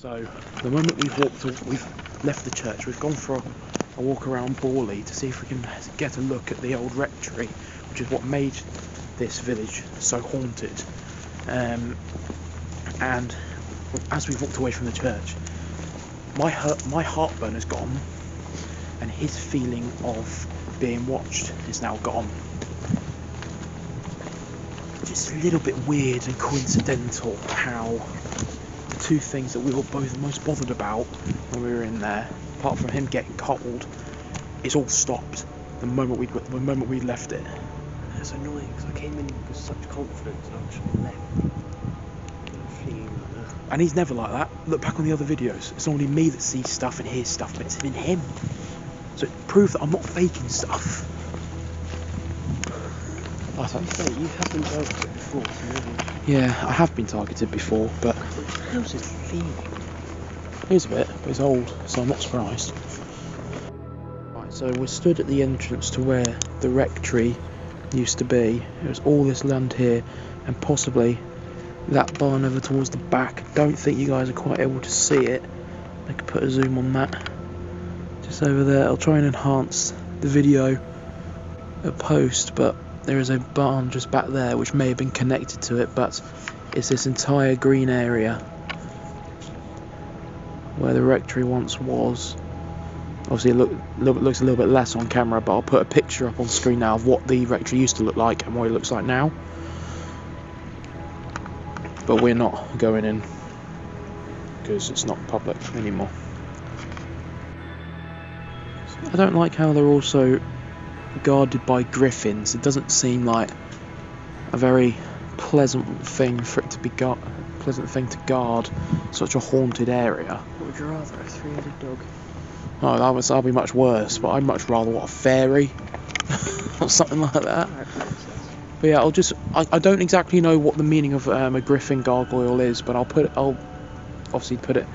So the moment we've left the church, we've gone for a walk around Borley to see if we can get a look at the old rectory, which is what made this village so haunted. And as we've walked away from the church, my heartburn has gone, and his feeling of being watched is now gone. Just a little bit weird and coincidental how the two things that we were both most bothered about when we were in there, apart from him getting cold, it's all stopped the moment we left it. That's annoying because I came in with such confidence and I just left. And he's never like that. Look back on the other videos. It's only me that sees stuff and hears stuff, but it's in him. So it proves that I'm not faking stuff. You have been targeted before, so yeah, I have been targeted before, but the house is feeling. It is a bit, but it's old, so I'm not surprised. Right, so we're stood at the entrance to where the rectory used to be. There's all this land here, and possibly that barn over towards the back. I don't think you guys are quite able to see it. I could put a zoom on that. Just over there. I'll try and enhance the video at post, but there is a barn just back there which may have been connected to it, but it's this entire green area where the rectory once was. Obviously it looks a little bit less on camera, but I'll put a picture up on screen now of what the rectory used to look like and what it looks like now. But we're not going in because it's not public anymore. I don't like how they're also guarded by griffins. It doesn't seem like a very pleasant thing for it to be to guard such a haunted area. What would you rather, a three-headed dog? Oh, that'll be much worse, but I'd much rather want a fairy or something like that. But yeah, I don't exactly know what the meaning of a griffin gargoyle is, but I'll obviously put it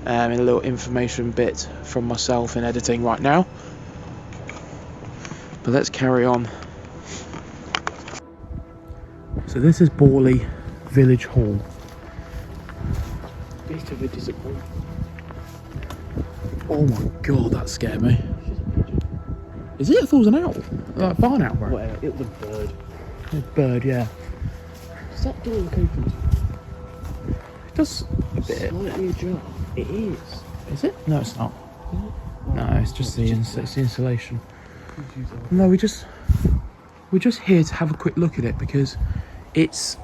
in a little information bit from myself in editing right now. But let's carry on. So this is Borley Village Hall. Bit of a disappointment. Oh my god, that scared me. Is it? I thought it was an owl. Like a barn owl, right? Whatever, it was a bird. A bird, yeah. Does that door look open? It does a bit. Slightly ajar. It is. Is it? No, it's not. No, it's just the insulation. No, we're just here to have a quick look at it because it's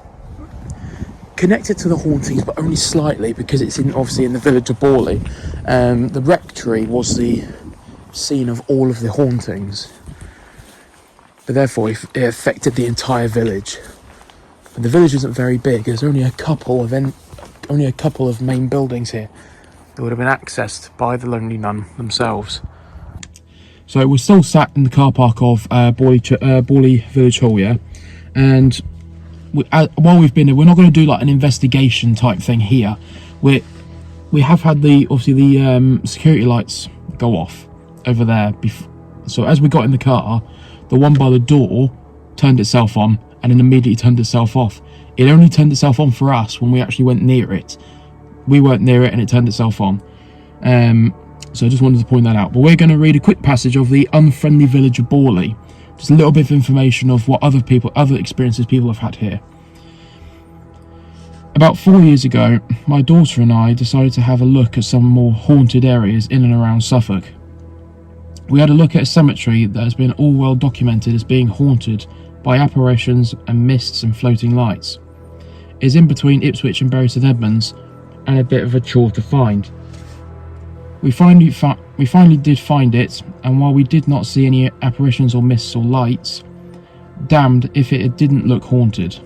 connected to the hauntings, but only slightly because it's obviously in the village of Borley. The rectory was the scene of all of the hauntings, but therefore it affected the entire village. And the village isn't very big. There's only a couple of main buildings here that would have been accessed by the Lonely Nun themselves. So we're still sat in the car park of Borley Village Hall, yeah? And while we've been here, we're not going to do like an investigation type thing here. We have had the security lights go off over there. So as we got in the car, the one by the door turned itself on and then immediately turned itself off. It only turned itself on for us when we actually went near it. We weren't near it and it turned itself on. So I just wanted to point that out. But we're going to read a quick passage of the unfriendly village of Borley. Just a little bit of information of what other experiences people have had here. About 4 years ago, my daughter and I decided to have a look at some more haunted areas in and around Suffolk. We had a look at a cemetery that has been all well documented as being haunted by apparitions and mists and floating lights. It is in between Ipswich and Bury St Edmunds, and a bit of a chore to find. We finally did find it, and while we did not see any apparitions or mists or lights, damned if it didn't look haunted.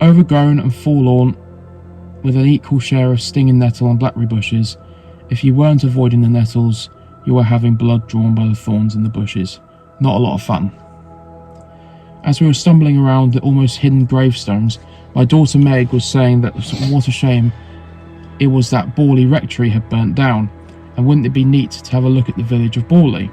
Overgrown and forlorn, with an equal share of stinging nettle and blackberry bushes, if you weren't avoiding the nettles, you were having blood drawn by the thorns in the bushes. Not a lot of fun. As we were stumbling around the almost hidden gravestones, my daughter Meg was saying that what a shame it was that Borley Rectory had burnt down, and wouldn't it be neat to have a look at the village of Borley?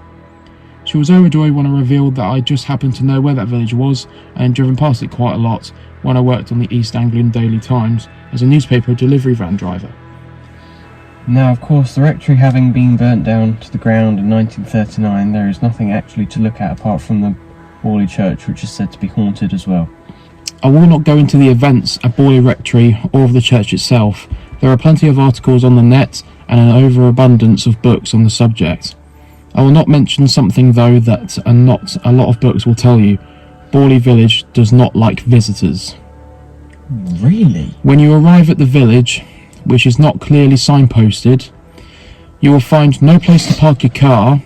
She was overjoyed when I revealed that I just happened to know where that village was and driven past it quite a lot when I worked on the East Anglian Daily Times as a newspaper delivery van driver. Now, of course, the rectory having been burnt down to the ground in 1939, there is nothing actually to look at apart from the Borley church, which is said to be haunted as well. I will not go into the events at Borley Rectory or of the church itself. There are plenty of articles on the net and an overabundance of books on the subject. I will not mention something, though, that not a lot of books will tell you. Borley Village does not like visitors. Really? When you arrive at the village, which is not clearly signposted, you will find no place to park your car.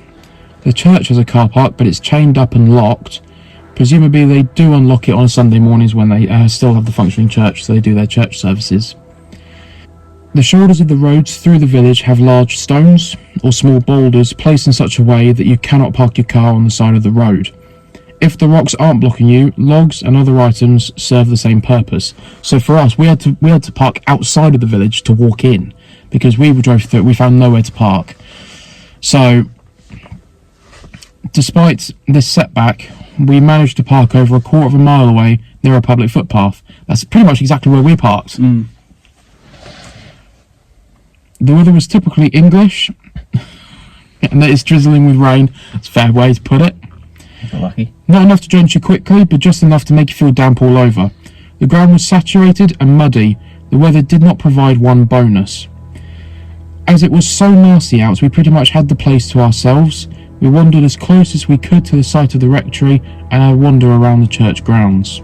The church has a car park, but it's chained up and locked. Presumably they do unlock it on Sunday mornings when they still have the functioning church, so they do their church services. The shoulders of the roads through the village have large stones or small boulders placed in such a way that you cannot park your car on the side of the road. If the rocks aren't blocking you, logs and other items serve the same purpose. So for us, we had to park outside of the village to walk in, because we drove through it, we found nowhere to park. So, despite this setback, we managed to park over a quarter of a mile away near a public footpath. That's pretty much exactly where we parked. The weather was typically English, and that is drizzling with rain. That's a fair way to put it. Lucky. Not enough to drench you quickly, but just enough to make you feel damp all over. The ground was saturated and muddy. The weather did not provide one bonus. As it was so nasty out, we pretty much had the place to ourselves. We wandered as close as we could to the site of the rectory and had a wander around the church grounds.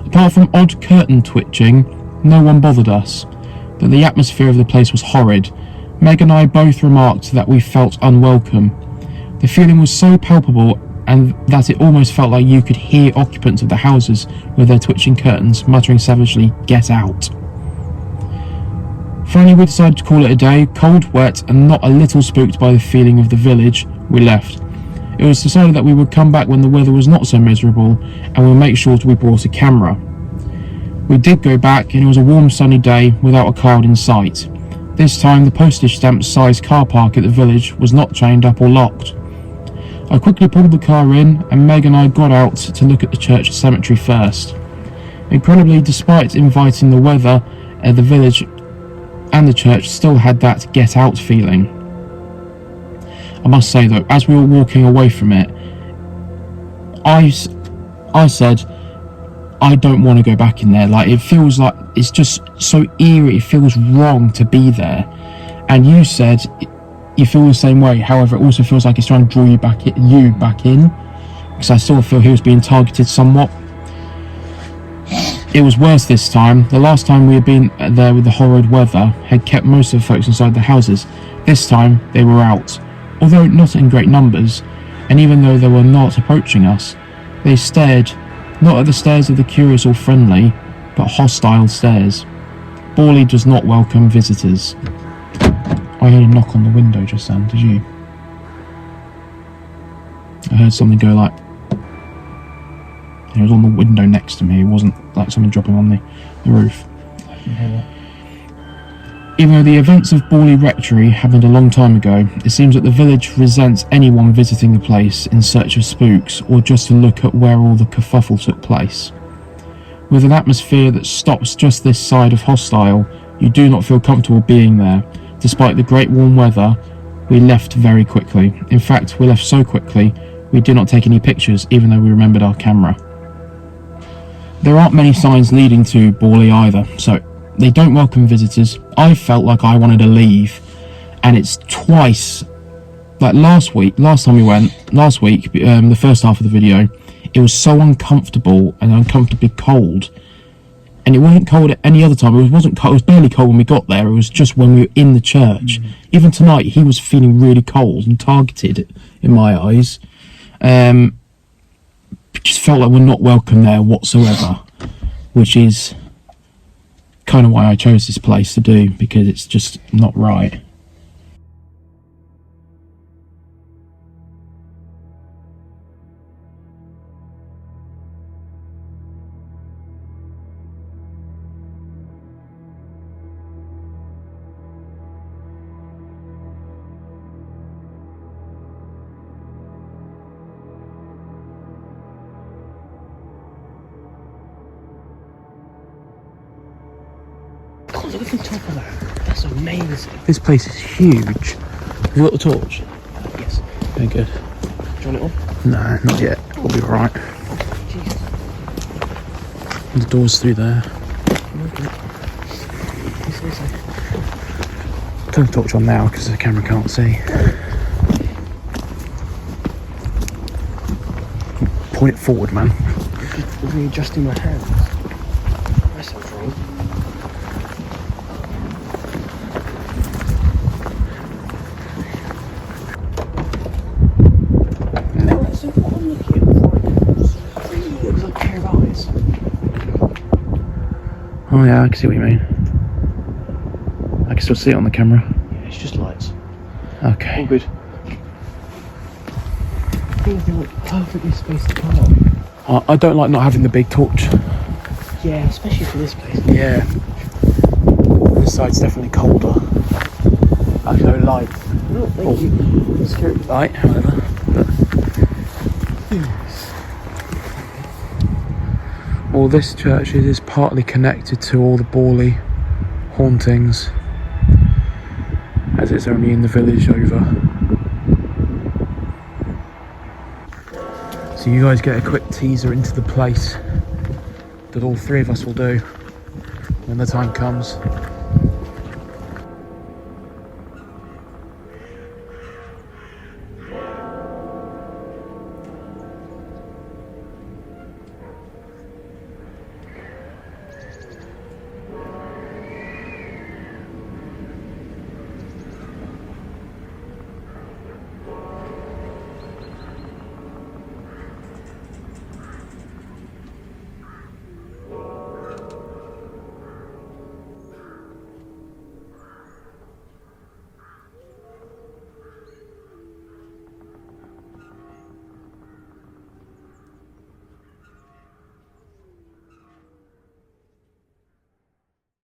Apart from odd curtain twitching, no one bothered us, but the atmosphere of the place was horrid. Meg and I both remarked that we felt unwelcome. The feeling was so palpable and that it almost felt like you could hear occupants of the houses with their twitching curtains muttering savagely, "Get out." Finally, we decided to call it a day. Cold, wet, and not a little spooked by the feeling of the village, we left. It was decided that we would come back when the weather was not so miserable, and we'll make sure we brought a camera. We did go back, and it was a warm, sunny day without a cloud in sight. This time, the postage stamp-sized car park at the village was not chained up or locked. I quickly pulled the car in, and Meg and I got out to look at the church cemetery first. Incredibly, despite inviting the weather, the village and the church still had that get out feeling. I must say though, as we were walking away from it, I said, I don't want to go back in there. Like, it feels like it's just so eerie. It feels wrong to be there. And you said you feel the same way. However, it also feels like it's trying to draw you back in, because I still feel he was being targeted somewhat. It was worse this time. The last time we had been there with the horrid weather had kept most of the folks inside the houses. This time they were out, although not in great numbers, and even though they were not approaching us, they stared, not at the stares of the curious or friendly, but hostile stares. Borley does not welcome visitors. I heard a knock on the window just then, did you? I heard something go like... It was on the window next to me. It wasn't like something dropping on the roof. Even though the events of Borley Rectory happened a long time ago, it seems that the village resents anyone visiting the place in search of spooks or just to look at where all the kerfuffle took place. With an atmosphere that stops just this side of hostile, you do not feel comfortable being there. Despite the great warm weather, we left very quickly. In fact, we left so quickly, we did not take any pictures even though we remembered our camera. There aren't many signs leading to Borley either, so they don't welcome visitors. I felt like I wanted to leave, and it's twice. Like last week, the first half of the video, it was so uncomfortable and uncomfortably cold. And it wasn't cold at any other time. It wasn't cold. It was barely cold when we got there. It was just when we were in the church. Even tonight, he was feeling really cold and targeted in my eyes. It just felt like we're not welcome there whatsoever, which is kind of why I chose this place to do, because it's just not right. Look at the top of that. That's amazing. This place is huge. Have you got the torch? Yes. Okay, good. Do you want it on? No, not yet. We'll be alright. Jesus. The door's through there. Turn the torch on now because the camera can't see. Point it forward, man. I'm readjusting my hands. That sounds wrong. So what I'm looking at really looks like a pair of eyes. Oh yeah, I can see what you mean. I can still see it on the camera. Yeah, it's just lights. Okay. All good. I think they're like perfectly spaced apart. I don't like not having the big torch. Yeah, especially for this place. Yeah. This side's definitely colder. Actually, no light. No, thank you. Security light, however. But... Well, this church is partly connected to all the Borley hauntings, as it's only in the village over. So you guys get a quick teaser into the place that all three of us will do when the time comes.